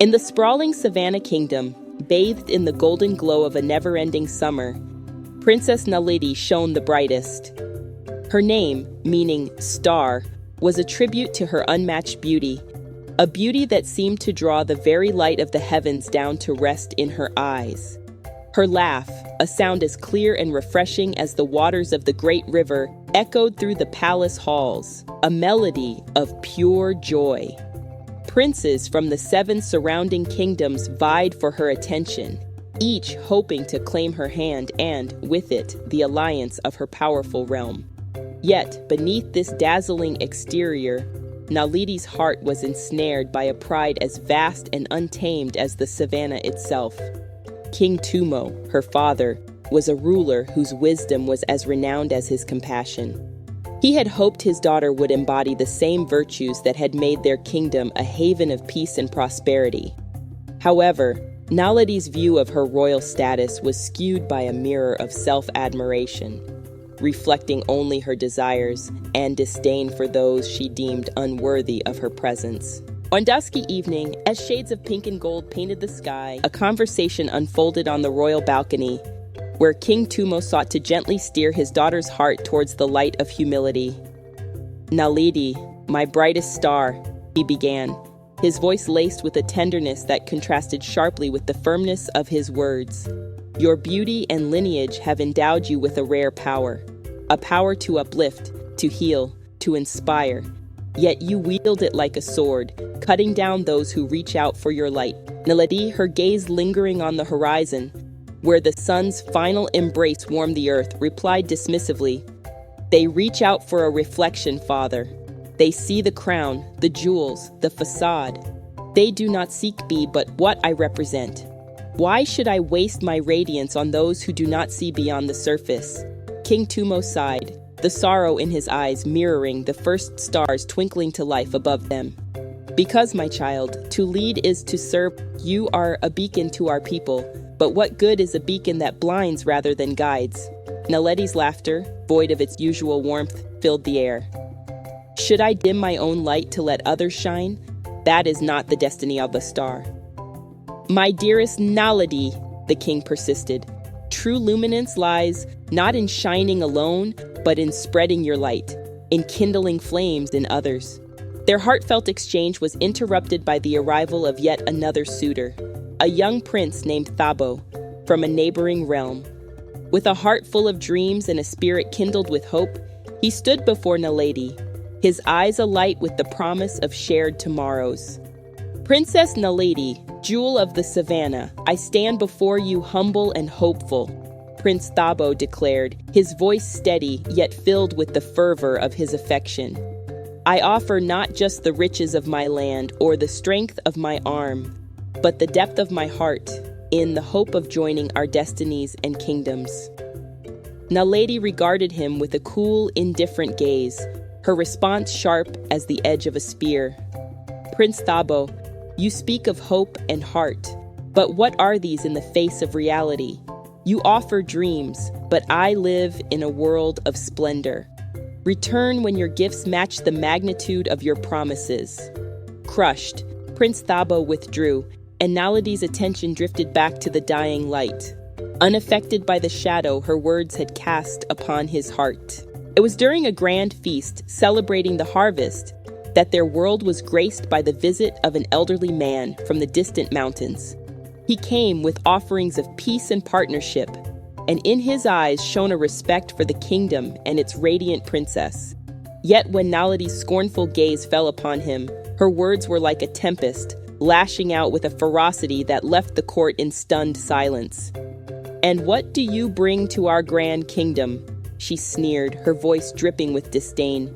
In the sprawling savannah kingdom, bathed in the golden glow of a never-ending summer, Princess Naledi shone the brightest. Her name, meaning star, was a tribute to her unmatched beauty, a beauty that seemed to draw the very light of the heavens down to rest in her eyes. Her laugh, a sound as clear and refreshing as the waters of the great river, echoed through the palace halls, a melody of pure joy. Princes from the 7 surrounding kingdoms vied for her attention, each hoping to claim her hand and, with it, the alliance of her powerful realm. Yet, beneath this dazzling exterior, Naledi's heart was ensnared by a pride as vast and untamed as the savannah itself. King Tumo, her father, was a ruler whose wisdom was as renowned as his compassion. He had hoped his daughter would embody the same virtues that had made their kingdom a haven of peace and prosperity. However, Naledi's view of her royal status was skewed by a mirror of self-admiration, reflecting only her desires and disdain for those she deemed unworthy of her presence. On dusky evening, as shades of pink and gold painted the sky, a conversation unfolded on the royal balcony, where King Tumo sought to gently steer his daughter's heart towards the light of humility. "Naledi, my brightest star," he began, his voice laced with a tenderness that contrasted sharply with the firmness of his words. "Your beauty and lineage have endowed you with a rare power, a power to uplift, to heal, to inspire. Yet you wield it like a sword, cutting down those who reach out for your light." Naledi, her gaze lingering on the horizon, where the sun's final embrace warmed the earth, replied dismissively, "They reach out for a reflection, father. They see the crown, the jewels, the facade. They do not seek me but what I represent. Why should I waste my radiance on those who do not see beyond the surface?" King Tumo sighed, the sorrow in his eyes mirroring the first stars twinkling to life above them. "Because, my child, to lead is to serve. You are a beacon to our people, but what good is a beacon that blinds rather than guides?" Naledi's laughter, void of its usual warmth, filled the air. "Should I dim my own light to let others shine? That is not the destiny of a star." "My dearest Naledi," the king persisted, "true luminance lies not in shining alone, but in spreading your light, in kindling flames in others." Their heartfelt exchange was interrupted by the arrival of yet another suitor, a young prince named Thabo, from a neighboring realm. With a heart full of dreams and a spirit kindled with hope, he stood before Naledi, his eyes alight with the promise of shared tomorrows. "Princess Naledi, jewel of the savannah, I stand before you humble and hopeful," Prince Thabo declared, his voice steady yet filled with the fervor of his affection. "I offer not just the riches of my land or the strength of my arm, but the depth of my heart, in the hope of joining our destinies and kingdoms." Naledi regarded him with a cool, indifferent gaze, her response sharp as the edge of a spear. "Prince Thabo, you speak of hope and heart, but what are these in the face of reality? You offer dreams, but I live in a world of splendor. Return when your gifts match the magnitude of your promises." Crushed, Prince Thabo withdrew, and Naledi's attention drifted back to the dying light, unaffected by the shadow her words had cast upon his heart. It was during a grand feast celebrating the harvest that their world was graced by the visit of an elderly man from the distant mountains. He came with offerings of peace and partnership, and in his eyes shone a respect for the kingdom and its radiant princess. Yet when Naledi's scornful gaze fell upon him, her words were like a tempest, lashing out with a ferocity that left the court in stunned silence. "And what do you bring to our grand kingdom?" she sneered, her voice dripping with disdain.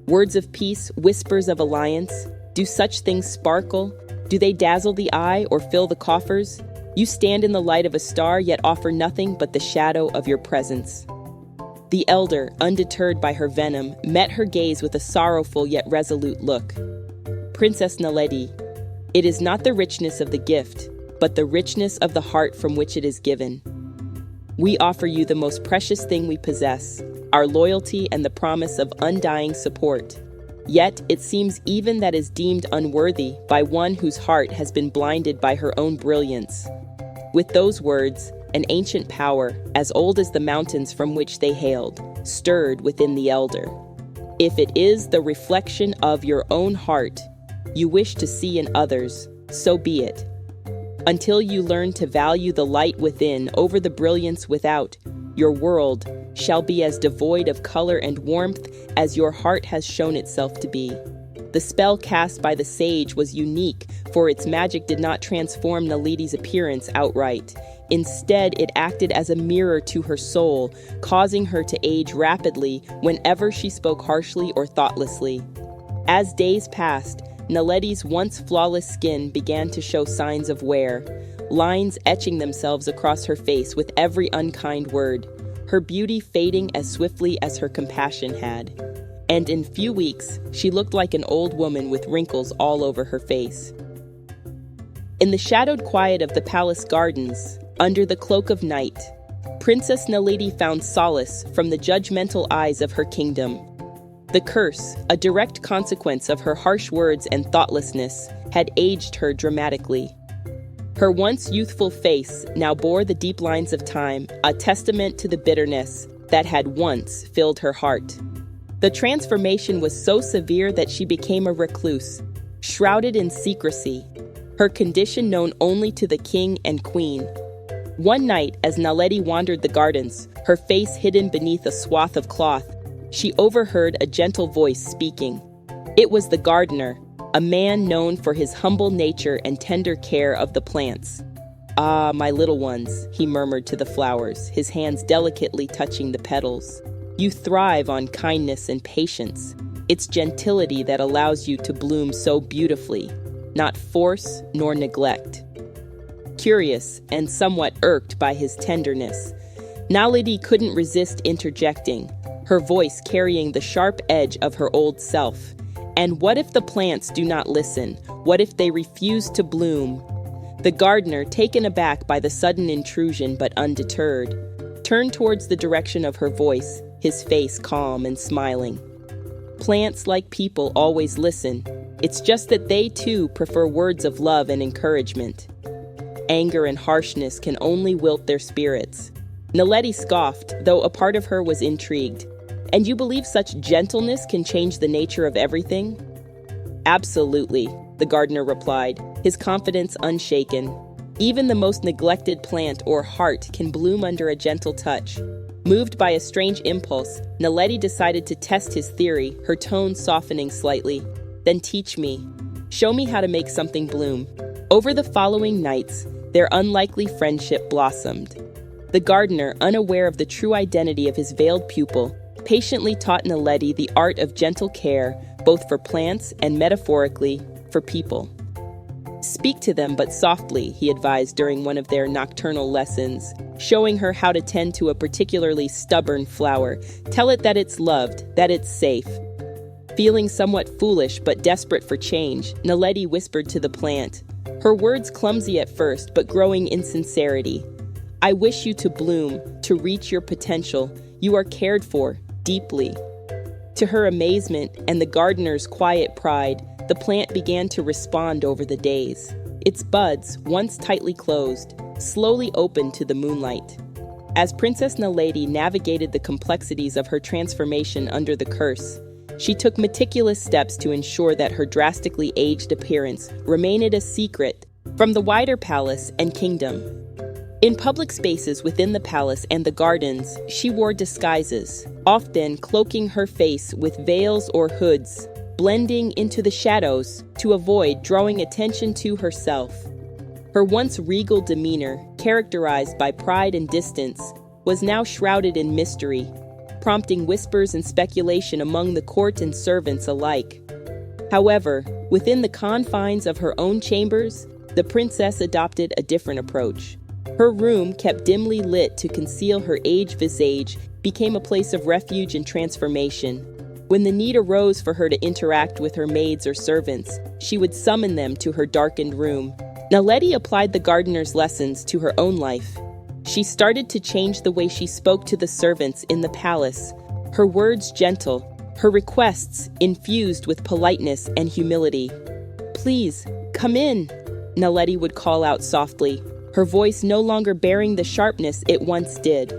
"Words of peace, whispers of alliance? Do such things sparkle? Do they dazzle the eye or fill the coffers? You stand in the light of a star, yet offer nothing but the shadow of your presence." The elder, undeterred by her venom, met her gaze with a sorrowful yet resolute look. "Princess Naledi, it is not the richness of the gift, but the richness of the heart from which it is given. We offer you the most precious thing we possess, our loyalty and the promise of undying support. Yet it seems even that is deemed unworthy by one whose heart has been blinded by her own brilliance. With those words, an ancient power, as old as the mountains from which they hailed, stirred within the elder. If it is the reflection of your own heart you wish to see in others, so be it. Until you learn to value the light within over the brilliance without, your world shall be as devoid of color and warmth as your heart has shown itself to be. The spell cast by the sage was unique, for its magic did not transform Naledi's appearance outright. Instead, it acted as a mirror to her soul, causing her to age rapidly whenever she spoke harshly or thoughtlessly. As days passed, Naledi's once flawless skin began to show signs of wear, lines etching themselves across her face with every unkind word, her beauty fading as swiftly as her compassion had. And in few weeks, she looked like an old woman with wrinkles all over her face. In the shadowed quiet of the palace gardens, under the cloak of night, Princess Naledi found solace from the judgmental eyes of her kingdom. The curse, a direct consequence of her harsh words and thoughtlessness, had aged her dramatically. Her once youthful face now bore the deep lines of time, a testament to the bitterness that had once filled her heart. The transformation was so severe that she became a recluse, shrouded in secrecy, her condition known only to the king and queen. One night, as Naledi wandered the gardens, her face hidden beneath a swath of cloth, she overheard a gentle voice speaking. It was the gardener, a man known for his humble nature and tender care of the plants. "Ah, my little ones," he murmured to the flowers, his hands delicately touching the petals. "You thrive on kindness and patience. It's gentility that allows you to bloom so beautifully, not force nor neglect." Curious and somewhat irked by his tenderness, Naledi couldn't resist interjecting, her voice carrying the sharp edge of her old self. "And what if the plants do not listen? What if they refuse to bloom?" The gardener, taken aback by the sudden intrusion but undeterred, turned towards the direction of her voice, his face calm and smiling. "Plants, like people, always listen. It's just that they too prefer words of love and encouragement. Anger and harshness can only wilt their spirits." Naledi scoffed, though a part of her was intrigued. "And you believe such gentleness can change the nature of everything?" "Absolutely," the gardener replied, his confidence unshaken. "Even the most neglected plant or heart can bloom under a gentle touch." Moved by a strange impulse, Naledi decided to test his theory, her tone softening slightly. "Then teach me. Show me how to make something bloom." Over the following nights, their unlikely friendship blossomed. The gardener, unaware of the true identity of his veiled pupil, patiently taught Naledi the art of gentle care, both for plants and metaphorically, for people. "Speak to them, but softly," he advised during one of their nocturnal lessons, showing her how to tend to a particularly stubborn flower. "Tell it that it's loved, that it's safe." Feeling somewhat foolish but desperate for change, Naledi whispered to the plant, her words clumsy at first but growing in sincerity. "I wish you to bloom, to reach your potential. You are cared for, deeply." To her amazement and the gardener's quiet pride, the plant began to respond over the days. Its buds, once tightly closed, slowly opened to the moonlight. As Princess Naledi navigated the complexities of her transformation under the curse, she took meticulous steps to ensure that her drastically aged appearance remained a secret from the wider palace and kingdom. In public spaces within the palace and the gardens, she wore disguises, often cloaking her face with veils or hoods, blending into the shadows to avoid drawing attention to herself. Her once regal demeanor, characterized by pride and distance, was now shrouded in mystery, prompting whispers and speculation among the court and servants alike. However, within the confines of her own chambers, the princess adopted a different approach. Her room, kept dimly lit to conceal her aged visage, became a place of refuge and transformation. When the need arose for her to interact with her maids or servants, she would summon them to her darkened room. Naledi applied the gardener's lessons to her own life. She started to change the way she spoke to the servants in the palace, her words gentle, her requests infused with politeness and humility. "Please, come in," Naledi would call out softly, her voice no longer bearing the sharpness it once did.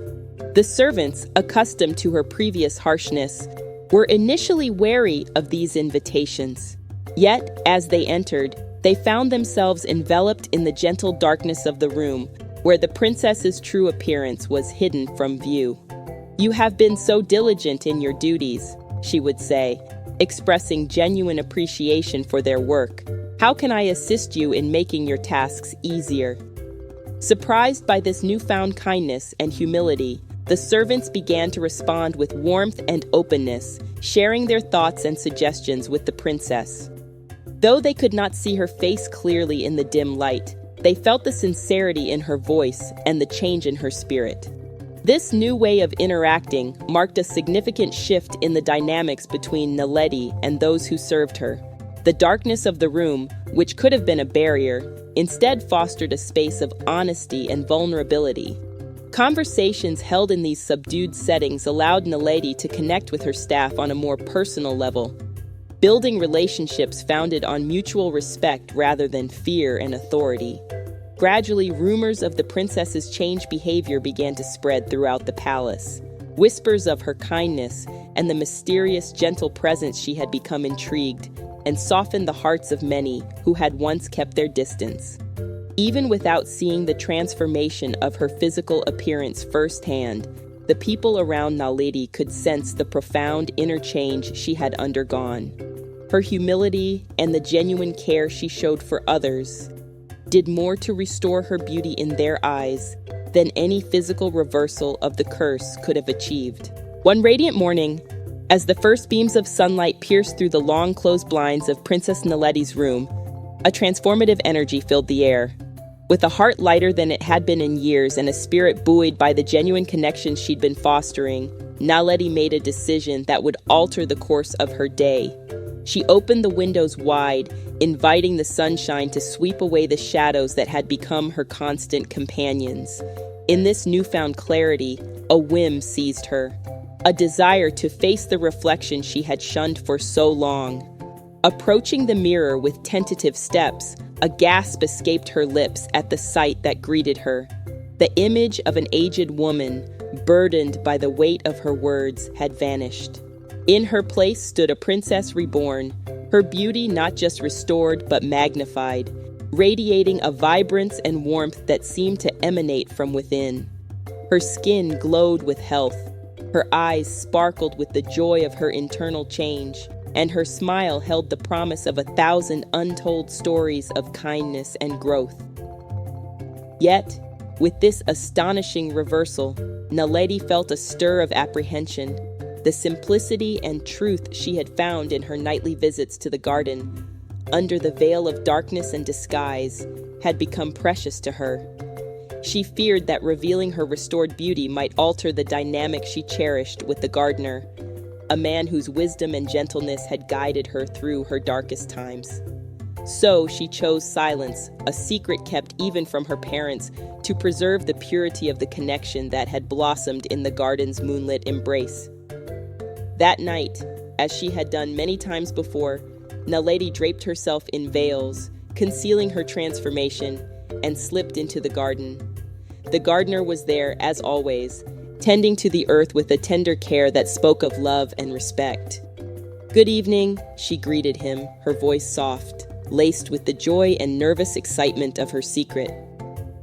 The servants, accustomed to her previous harshness, were initially wary of these invitations. Yet, as they entered, they found themselves enveloped in the gentle darkness of the room, where the princess's true appearance was hidden from view. "You have been so diligent in your duties," she would say, expressing genuine appreciation for their work. "How can I assist you in making your tasks easier?" Surprised by this newfound kindness and humility, the servants began to respond with warmth and openness, sharing their thoughts and suggestions with the princess. Though they could not see her face clearly in the dim light, they felt the sincerity in her voice and the change in her spirit. This new way of interacting marked a significant shift in the dynamics between Naledi and those who served her. The darkness of the room, which could have been a barrier, instead fostered a space of honesty and vulnerability. Conversations held in these subdued settings allowed Naledi to connect with her staff on a more personal level, building relationships founded on mutual respect rather than fear and authority. Gradually, rumors of the princess's changed behavior began to spread throughout the palace. Whispers of her kindness and the mysterious, gentle presence she had become intrigued and softened the hearts of many who had once kept their distance. Even without seeing the transformation of her physical appearance firsthand, the people around Naledi could sense the profound inner change she had undergone. Her humility and the genuine care she showed for others did more to restore her beauty in their eyes than any physical reversal of the curse could have achieved. One radiant morning, as the first beams of sunlight pierced through the long closed blinds of Princess Naledi's room, a transformative energy filled the air. With a heart lighter than it had been in years and a spirit buoyed by the genuine connections she'd been fostering, Naledi made a decision that would alter the course of her day. She opened the windows wide, inviting the sunshine to sweep away the shadows that had become her constant companions. In this newfound clarity, a whim seized her, a desire to face the reflection she had shunned for so long. Approaching the mirror with tentative steps, a gasp escaped her lips at the sight that greeted her. The image of an aged woman, burdened by the weight of her words, had vanished. In her place stood a princess reborn, her beauty not just restored but magnified, radiating a vibrance and warmth that seemed to emanate from within. Her skin glowed with health, her eyes sparkled with the joy of her internal change, and her smile held the promise of 1,000 untold stories of kindness and growth. Yet, with this astonishing reversal, Naledi felt a stir of apprehension. The simplicity and truth she had found in her nightly visits to the garden, under the veil of darkness and disguise, had become precious to her. She feared that revealing her restored beauty might alter the dynamic she cherished with the gardener, a man whose wisdom and gentleness had guided her through her darkest times. So she chose silence, a secret kept even from her parents, to preserve the purity of the connection that had blossomed in the garden's moonlit embrace. That night, as she had done many times before, Naledi draped herself in veils, concealing her transformation, and slipped into the garden. The gardener was there, as always, tending to the earth with a tender care that spoke of love and respect. "Good evening," she greeted him, her voice soft, laced with the joy and nervous excitement of her secret.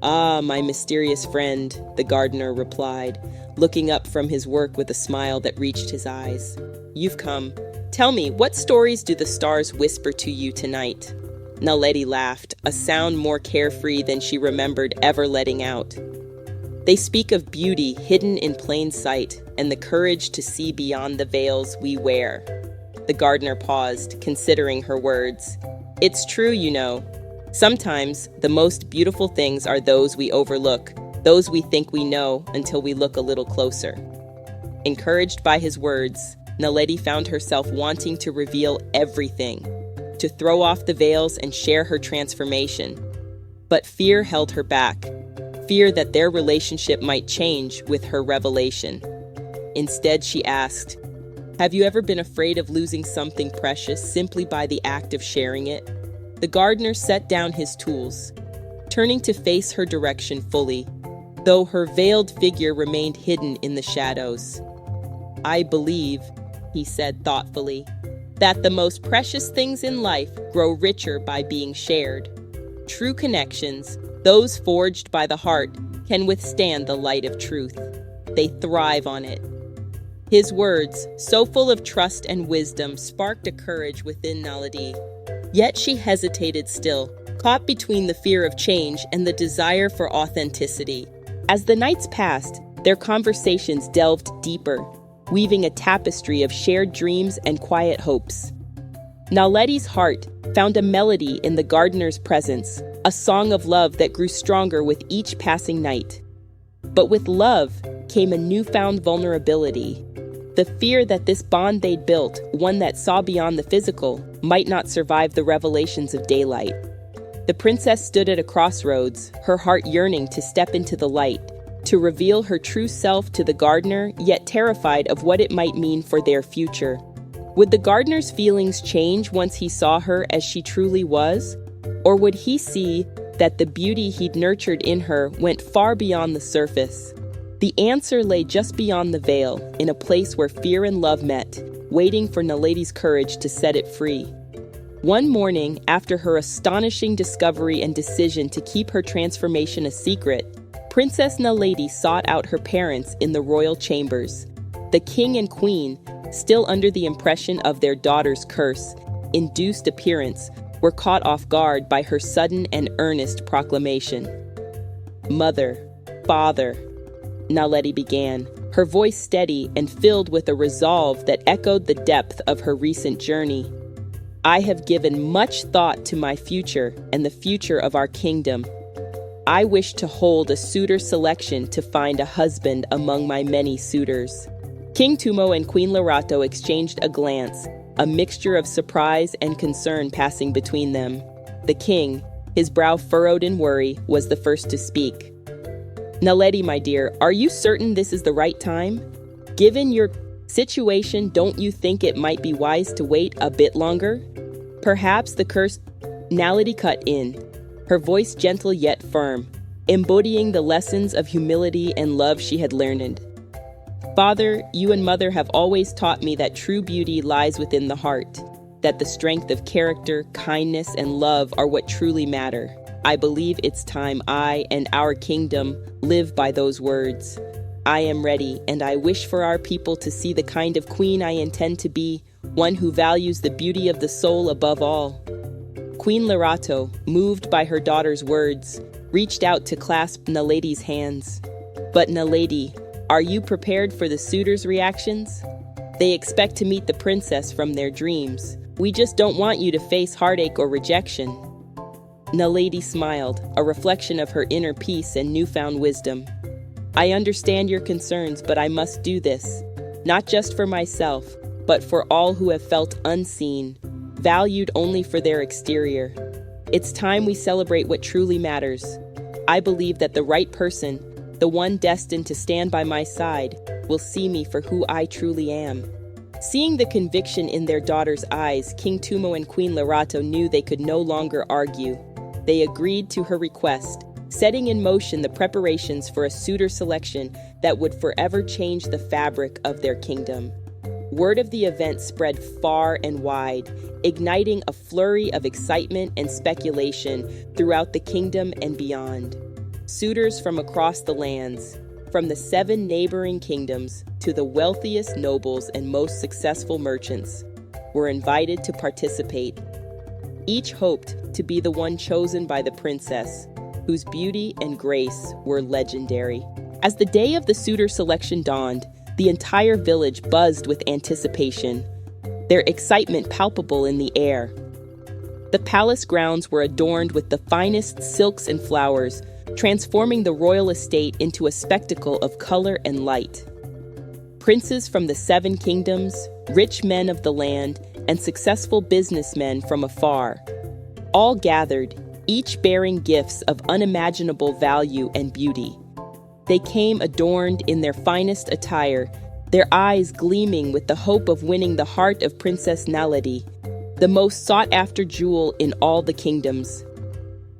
"Ah, my mysterious friend," the gardener replied, looking up from his work with a smile that reached his eyes. "You've come. Tell me, what stories do the stars whisper to you tonight?" Naledi laughed, a sound more carefree than she remembered ever letting out. "They speak of beauty hidden in plain sight and the courage to see beyond the veils we wear." The gardener paused, considering her words. "It's true, you know. Sometimes the most beautiful things are those we overlook, those we think we know until we look a little closer." Encouraged by his words, Naledi found herself wanting to reveal everything, to throw off the veils and share her transformation. But fear held her back, fear that their relationship might change with her revelation. Instead, she asked, Have you ever been afraid of losing something precious simply by the act of sharing it? The gardener set down his tools, turning to face her direction fully, though her veiled figure remained hidden in the shadows. "I believe," he said thoughtfully, "that the most precious things in life grow richer by being shared. True connections, those forged by the heart, can withstand the light of truth. They thrive on it." His words, so full of trust and wisdom, sparked a courage within Naledi. Yet she hesitated still, caught between the fear of change and the desire for authenticity. As the nights passed, their conversations delved deeper, weaving a tapestry of shared dreams and quiet hopes. Naledi's heart found a melody in the gardener's presence, a song of love that grew stronger with each passing night. But with love came a newfound vulnerability. The fear that this bond they'd built, one that saw beyond the physical, might not survive the revelations of daylight. The princess stood at a crossroads, her heart yearning to step into the light, to reveal her true self to the gardener, yet terrified of what it might mean for their future. Would the gardener's feelings change once he saw her as she truly was? Or would he see that the beauty he'd nurtured in her went far beyond the surface? The answer lay just beyond the veil, in a place where fear and love met, waiting for Naledi's courage to set it free. One morning, after her astonishing discovery and decision to keep her transformation a secret, Princess Naledi sought out her parents in the royal chambers. The king and queen, still under the impression of their daughter's curse-induced appearance, were caught off guard by her sudden and earnest proclamation. "Mother, father," Naledi began, her voice steady and filled with a resolve that echoed the depth of her recent journey. "I have given much thought to my future and the future of our kingdom. I wish to hold a suitor selection to find a husband among my many suitors." King Tumo and Queen Lerato exchanged a glance, a mixture of surprise and concern passing between them. The king, his brow furrowed in worry, was the first to speak. "Naledi, my dear, are you certain this is the right time? Given your situation, don't you think it might be wise to wait a bit longer? Perhaps the curse—" Naledi cut in, her voice gentle yet firm, embodying the lessons of humility and love she had learned. "Father, you and mother have always taught me that true beauty lies within the heart, that the strength of character, kindness, and love are what truly matter. I believe it's time I and our kingdom live by those words. I am ready, and I wish for our people to see the kind of queen I intend to be, one who values the beauty of the soul above all." Queen Lerato, moved by her daughter's words, reached out to clasp Naledi's hands. "But Naledi, are you prepared for the suitors' reactions? They expect to meet the princess from their dreams. We just don't want you to face heartache or rejection." Naledi smiled, a reflection of her inner peace and newfound wisdom. "I understand your concerns, but I must do this, not just for myself, but for all who have felt unseen, valued only for their exterior. It's time we celebrate what truly matters. I believe that the right person, the one destined to stand by my side, will see me for who I truly am." Seeing the conviction in their daughter's eyes, King Tumo and Queen Lerato knew they could no longer argue. They agreed to her request, setting in motion the preparations for a suitor selection that would forever change the fabric of their kingdom. Word of the event spread far and wide, igniting a flurry of excitement and speculation throughout the kingdom and beyond. Suitors from across the lands, from the 7 neighboring kingdoms to the wealthiest nobles and most successful merchants, were invited to participate. Each hoped to be the one chosen by the princess, whose beauty and grace were legendary. As the day of the suitor selection dawned, the entire village buzzed with anticipation, their excitement palpable in the air. The palace grounds were adorned with the finest silks and flowers, transforming the royal estate into a spectacle of color and light. Princes from the 7 kingdoms, rich men of the land, and successful businessmen from afar, all gathered, each bearing gifts of unimaginable value and beauty. They came adorned in their finest attire, their eyes gleaming with the hope of winning the heart of Princess Naledi, the most sought-after jewel in all the kingdoms.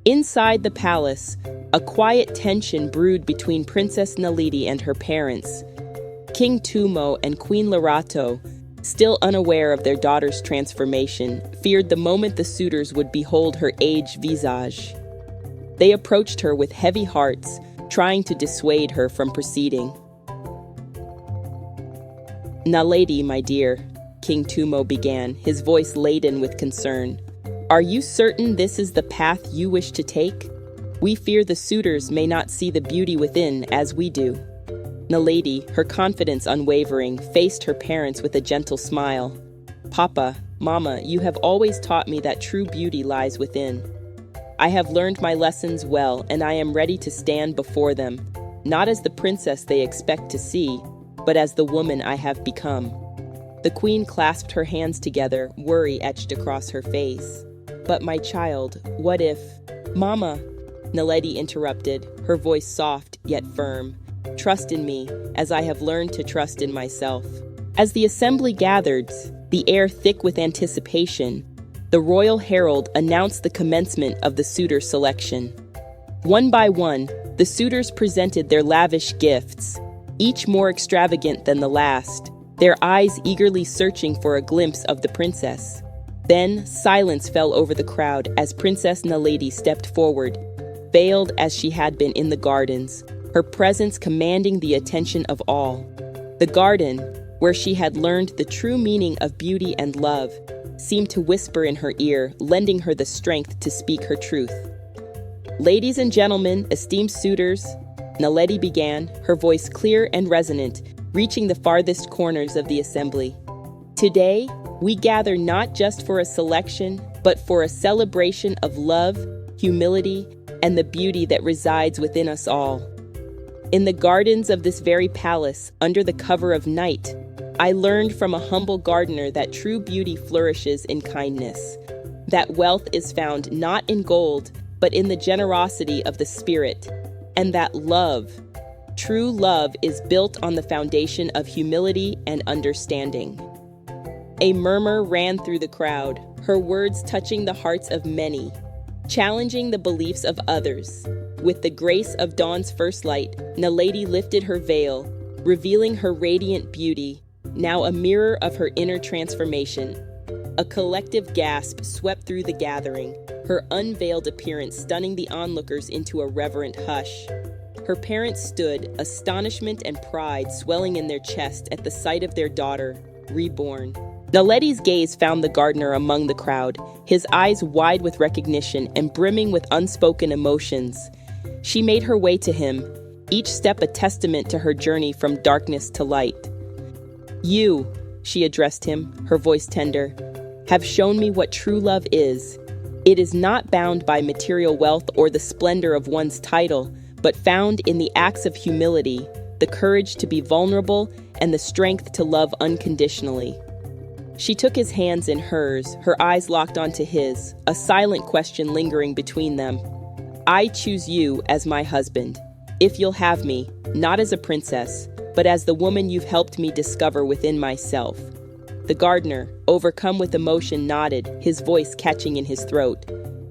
Inside the palace, a quiet tension brewed between Princess Naledi and her parents. King Tumo and Queen Lerato, still unaware of their daughter's transformation, feared the moment the suitors would behold her aged visage. They approached her with heavy hearts, trying to dissuade her from proceeding. "Naledi, my dear," King Tumo began, his voice laden with concern. "Are you certain this is the path you wish to take? We fear the suitors may not see the beauty within as we do." Naledi, her confidence unwavering, faced her parents with a gentle smile. "Papa, Mama, you have always taught me that true beauty lies within. I have learned my lessons well, and I am ready to stand before them, not as the princess they expect to see, but as the woman I have become." The queen clasped her hands together, worry etched across her face. "But my child, what if—" "Mama," Naledi interrupted, her voice soft yet firm. "Trust in me, as I have learned to trust in myself." As the assembly gathered, the air thick with anticipation, the royal herald announced the commencement of the suitor selection. One by one, the suitors presented their lavish gifts, each more extravagant than the last, their eyes eagerly searching for a glimpse of the princess. Then silence fell over the crowd as Princess Naledi stepped forward, veiled as she had been in the gardens, her presence commanding the attention of all. The garden, where she had learned the true meaning of beauty and love, seemed to whisper in her ear, lending her the strength to speak her truth. "Ladies and gentlemen, esteemed suitors," Naledi began, her voice clear and resonant, reaching the farthest corners of the assembly. "Today, we gather not just for a selection, but for a celebration of love, humility, and the beauty that resides within us all. In the gardens of this very palace, under the cover of night, I learned from a humble gardener that true beauty flourishes in kindness, that wealth is found not in gold, but in the generosity of the spirit, and that love, true love, is built on the foundation of humility and understanding." A murmur ran through the crowd, her words touching the hearts of many, challenging the beliefs of others. With the grace of dawn's first light, Naledi lifted her veil, revealing her radiant beauty, now a mirror of her inner transformation. A collective gasp swept through the gathering, her unveiled appearance stunning the onlookers into a reverent hush. Her parents stood, astonishment and pride swelling in their chest at the sight of their daughter, reborn. Naledi's gaze found the gardener among the crowd, his eyes wide with recognition and brimming with unspoken emotions. She made her way to him, each step a testament to her journey from darkness to light. "You," she addressed him, her voice tender, "have shown me what true love is. It is not bound by material wealth or the splendor of one's title, but found in the acts of humility, the courage to be vulnerable, and the strength to love unconditionally." She took his hands in hers, her eyes locked onto his, a silent question lingering between them. "I choose you as my husband, if you'll have me, not as a princess, but as the woman you've helped me discover within myself." The gardener, overcome with emotion, nodded, his voice catching in his throat.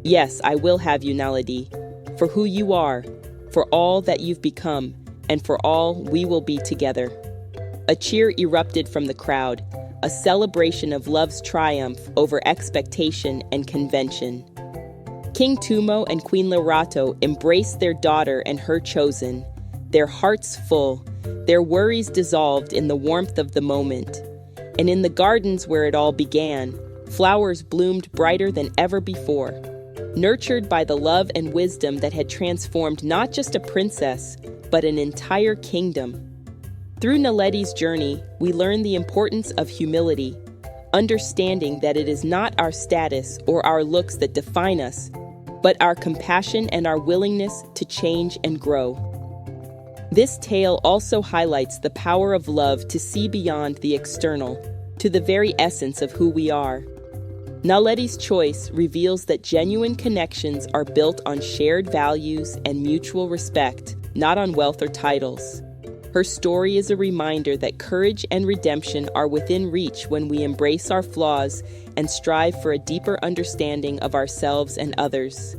"Yes, I will have you, Naledi, for who you are, for all that you've become, and for all we will be together." A cheer erupted from the crowd, a celebration of love's triumph over expectation and convention. King Tumo and Queen Lerato embraced their daughter and her chosen, their hearts full, their worries dissolved in the warmth of the moment. And in the gardens where it all began, flowers bloomed brighter than ever before, nurtured by the love and wisdom that had transformed not just a princess, but an entire kingdom. Through Naledi's journey, we learn the importance of humility, understanding that it is not our status or our looks that define us, but our compassion and our willingness to change and grow. This tale also highlights the power of love to see beyond the external, to the very essence of who we are. Naledi's choice reveals that genuine connections are built on shared values and mutual respect, not on wealth or titles. Her story is a reminder that courage and redemption are within reach when we embrace our flaws and strive for a deeper understanding of ourselves and others.